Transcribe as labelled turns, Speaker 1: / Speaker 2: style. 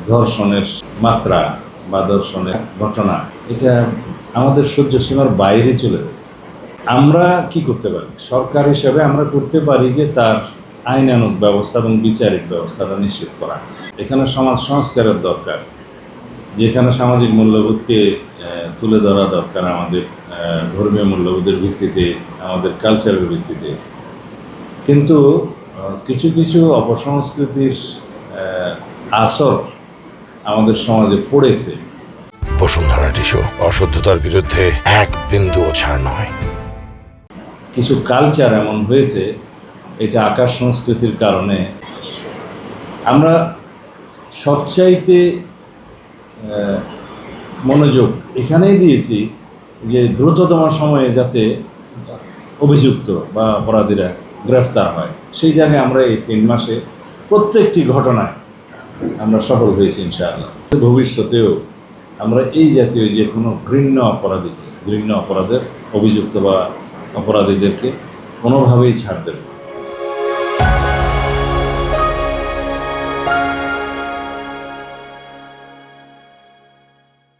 Speaker 1: ধর্ষণের মাত্রা বা ধর্ষণের ঘটনা, এটা আমাদের সহ্য সীমার বাইরে চলে যাচ্ছে। আমরা কি করতে পারি? সরকার হিসেবে আমরা করতে পারি যে তার আইনানুগ ব্যবস্থা এবং বিচারিক ব্যবস্থাটা নিশ্চিত করা। এখানে সমাজ সংস্কারের দরকার, যেখানে সামাজিক মূল্যবোধকে তুলে ধরা দরকার, আমাদের ধর্মীয় মূল্যবোধের ভিত্তিতে, আমাদের কালচারের ভিত্তিতে। কিন্তু কিছু কিছু অপসংস্কৃতির আসর আমাদের সমাজে পড়েছে।
Speaker 2: বসুন্ধরা টিস্যু, অশুদ্ধতার বিরুদ্ধে এক বিন্দুও ছাড় নয়।
Speaker 1: কিছু কালচার এমন হয়েছে, এটা আকাশ সংস্কৃতির কারণে আমরা সবচাইতে মনোযোগ এখানেই দিয়েছি যে দ্রুততম সময়ে যাতে অভিযুক্ত বা অপরাধীরা গ্রেফতার হয়। সেই জায়গায় আমরা এই 3 মাসে প্রত্যেকটি ঘটনায় আমরা সফল হয়েছি ইনশাআল্লাহ। ভবিষ্যতেও আমরা এই জাতীয় যে কোনো ঘৃণ্য অপরাধের অভিযুক্ত বা অপরাধীদেরকে কোনোভাবেই ছাড় দেব না।